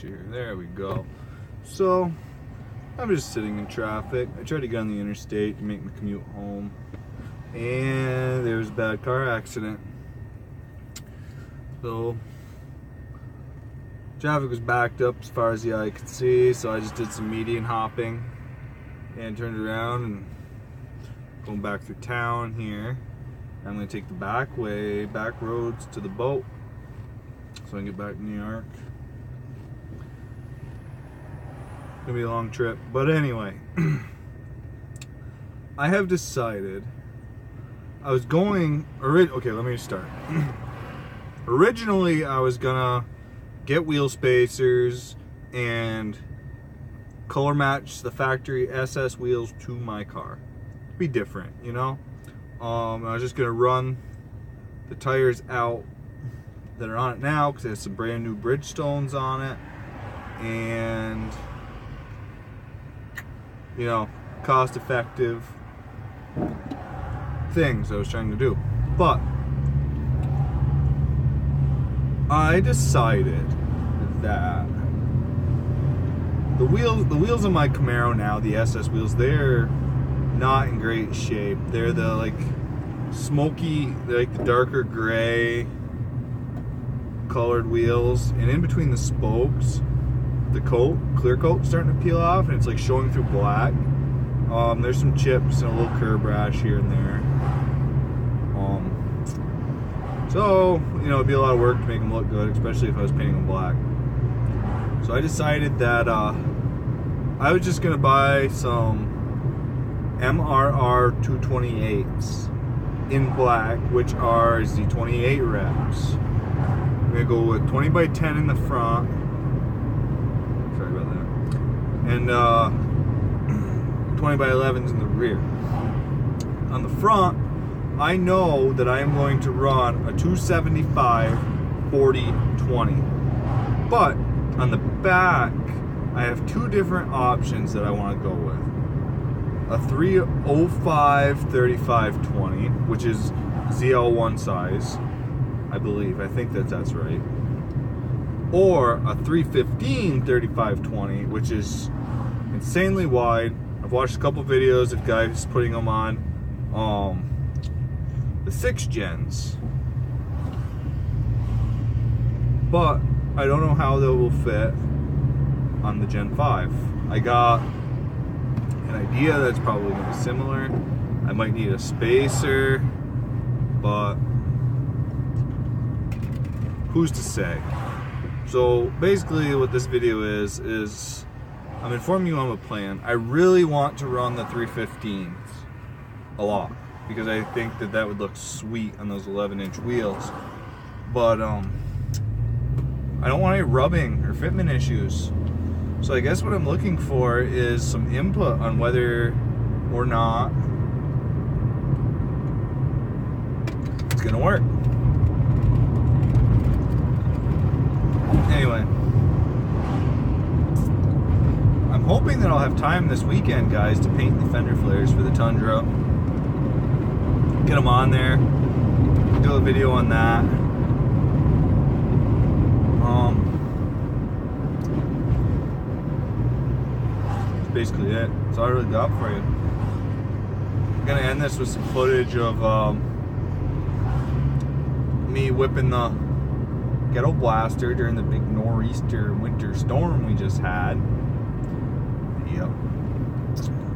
here. There we go. So, I'm just sitting in traffic. I tried to get on the interstate to make my commute home. And there was a bad car accident. So, traffic was backed up as far as the eye could see, so I just did some median hopping and turned around and going back through town here. I'm going to take the back roads to the boat so I can get back to New York. It's going to be a long trip, but anyway, I have decided I was going, okay, let me start. Originally, I was gonna get wheel spacers and color match the factory SS wheels to my car. Be different, you know? I was just gonna run the tires out that are on it now because it has some brand new Bridgestones on it, and you know, cost effective things I was trying to do. But I decided that the wheels on my Camaro now, the SS wheels, they're not in great shape. They're the like smoky, they're like the darker gray colored wheels, and in between the spokes, the clear coat starting to peel off, and it's like showing through black. There's some chips and a little curb rash here and there. So, you know, it'd be a lot of work to make them look good, especially if I was painting them black. So I decided that I was just gonna buy some MRR 228s in black, which are the 28 reps. I'm gonna go with 20 by 10 in the front. Sorry about that. And 20 by 11s in the rear. On the front, I know that I am going to run a 275 40/20. But on the back, I have two different options that I want to go with. A 305 35/20, which is ZL1 size, I believe. I think that's right. Or a 315 35/20, which is insanely wide. I've watched a couple videos of guys putting them on the 6 gens, but I don't know how they will fit on the Gen 5. I got an idea that's probably going to be similar. I might need a spacer, but who's to say? So basically what this video is I'm informing you on a plan. I really want to run the 315s a lot because I think that would look sweet on those 11-inch wheels. But I don't want any rubbing or fitment issues. So I guess what I'm looking for is some input on whether or not it's gonna work. Anyway, I'm hoping that I'll have time this weekend, guys, to paint the fender flares for the Tundra. Get them on there, do a video on that. That's basically it. That's all I really got for you. I'm gonna end this with some footage of me whipping the ghetto blaster during the big nor'easter winter storm we just had. Yep.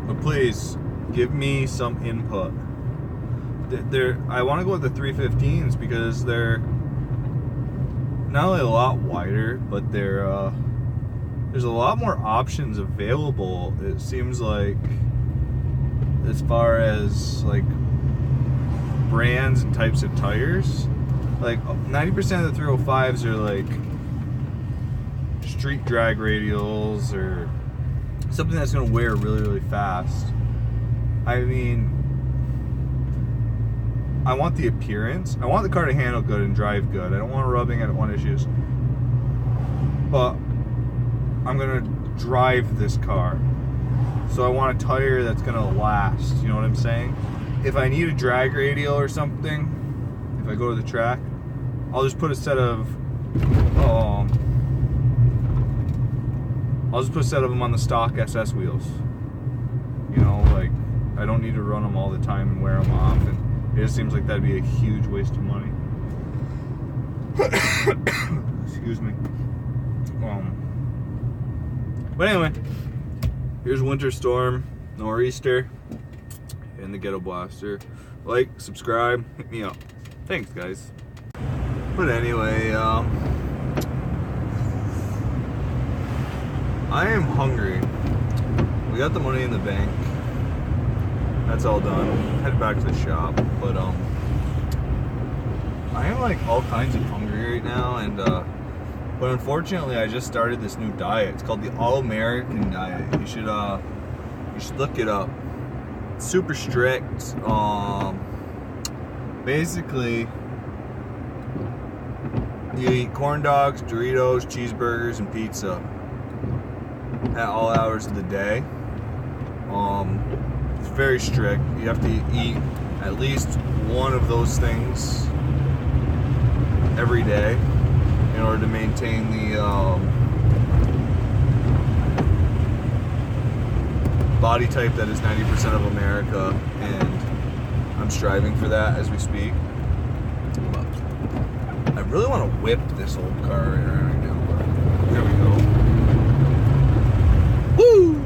But please give me some input. I want to go with the 315s because they're not only a lot wider, but there's a lot more options available. It seems like, as far as like brands and types of tires. Like 90% of the 305s are like street drag radials or something that's going to wear really, really fast. I mean, I want the appearance. I want the car to handle good and drive good. I don't want rubbing. I don't want issues. But I'm going to drive this car. So I want a tire that's going to last. You know what I'm saying? If I need a drag radial or something, if I go to the track, I'll just put a set of I'll just put a set of them on the stock SS wheels. You know, like, I don't need to run them all the time and wear them off, and it just seems like that'd be a huge waste of money. Excuse me. But anyway, here's Winter Storm, Nor'easter, and the Ghetto Blaster. Like, subscribe, hit me up. Thanks, guys. But anyway, I am hungry. We got the money in the bank. That's all done. Head back to the shop. But I am like all kinds of hungry right now, and but unfortunately I just started this new diet. It's called the All-American Diet. You should look it up. It's super strict. Basically you eat corn dogs, Doritos, cheeseburgers, and pizza at all hours of the day. It's very strict. You have to eat at least one of those things every day in order to maintain the body type that is 90% of America, and I'm striving for that as we speak. But I really want to whip this old car right now. There we go. Woo!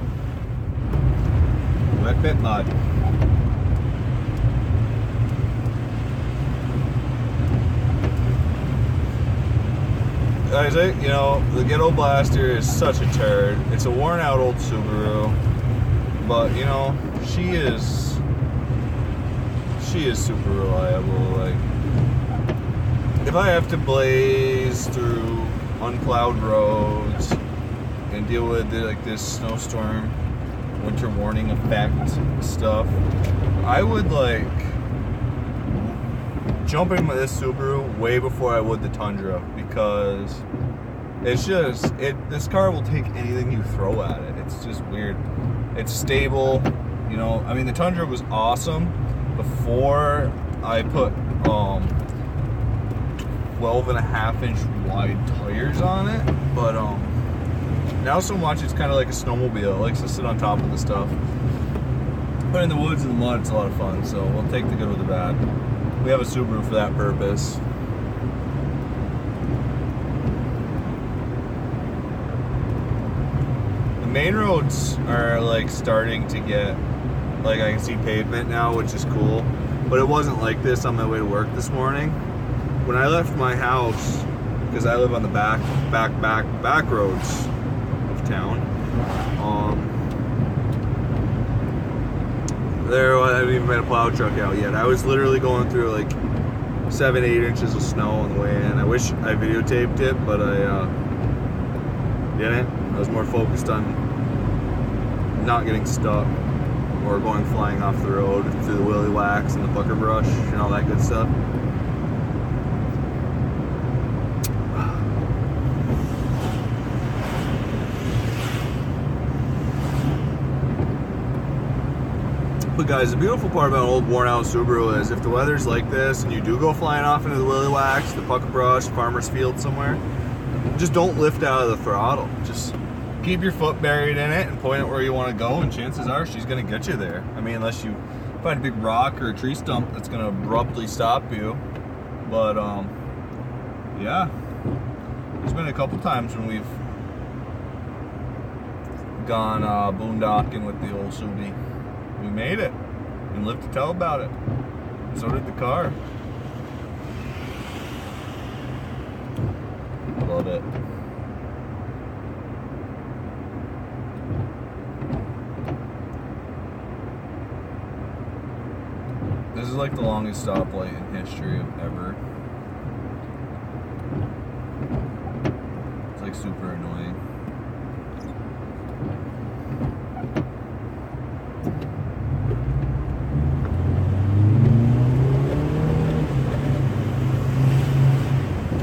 Wet bit mud. Guys, you know, the Ghetto Blaster is such a turd. It's a worn out old Subaru, but you know, she is super reliable. Like, if I have to blaze through unplowed roads and deal with like this snowstorm, winter warning effect stuff, I would like jump in with this Subaru way before I would the Tundra, because it's just, this car will take anything you throw at it. It's just weird. It's stable, you know. I mean, the Tundra was awesome before I put 12.5-inch wide tires on it, but now so much it's kind of like a snowmobile. It likes to sit on top of the stuff. But in the woods and the mud, it's a lot of fun, so we'll take the good with the bad. We have a Subaru for that purpose. The main roads are like starting to get, like, I can see pavement now, which is cool. But it wasn't like this on my way to work this morning. When I left my house, because I live on the back roads of town, there, I haven't even had a plow truck out yet. I was literally going through like 7-8 inches of snow on the way in. I wish I videotaped it, but I didn't. I was more focused on not getting stuck or going flying off the road through the willy wax and the pucker brush and all that good stuff. But guys, the beautiful part about an old worn out Subaru is if the weather's like this and you do go flying off into the willy wax, the pucker brush, farmer's field somewhere, just don't lift out of the throttle. Just keep your foot buried in it and point it where you want to go, and chances are she's going to get you there. I mean, unless you find a big rock or a tree stump that's going to abruptly stop you. But yeah, there's been a couple times when we've gone boondocking with the old Subi. We made it and lived to tell about it. So did the car. Love it. This is like the longest stoplight in history ever. It's like super annoying.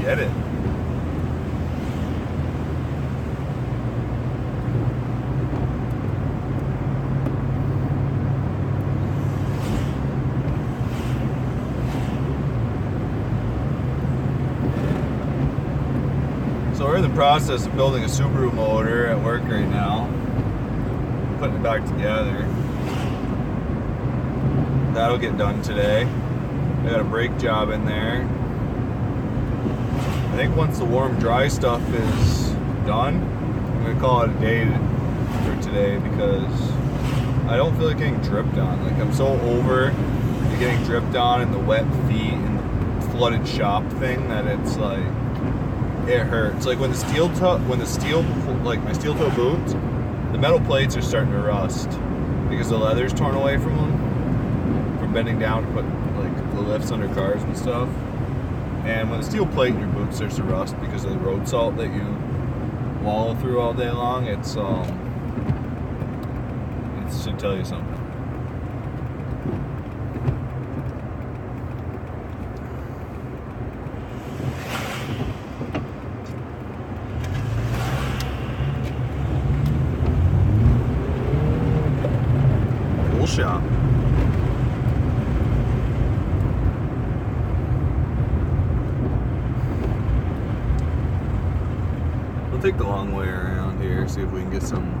Get it. So we're in the process of building a Subaru motor at work right now. Putting it back together. That'll get done today. I got a brake job in there. I think once the warm, dry stuff is done, I'm gonna call it a day for today because I don't feel like getting dripped on. Like, I'm so over getting dripped on and the wet feet and the flooded shop thing that it's like, it hurts. Like when my steel toe boots, the metal plates are starting to rust because the leather's torn away from them, from bending down to put like the lifts under cars and stuff. And when the steel plate in your boot starts to rust because of the road salt that you wallow through all day long, it should tell you something. Cool shop. We'll take the long way around here, see if we can get some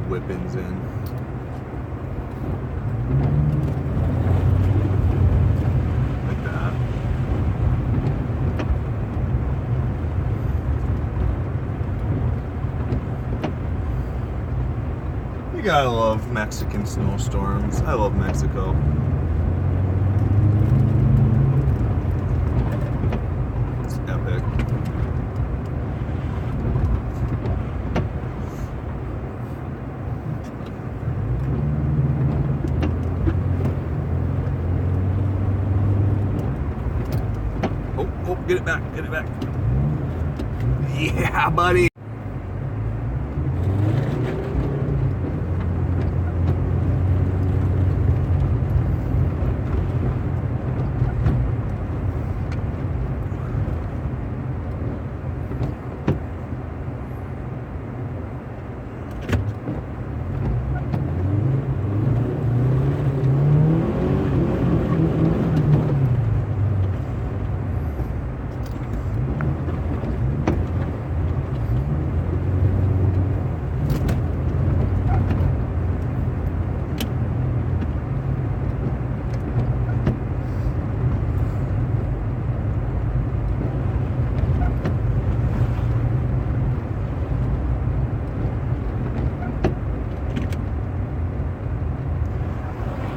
whippings in. Like that. You gotta love Mexican snowstorms. I love Mexico. It's epic. Oh, get it back, get it back. Yeah, buddy.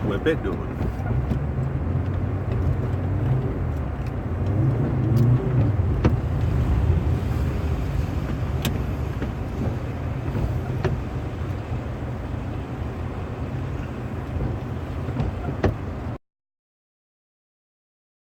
Whip it doing.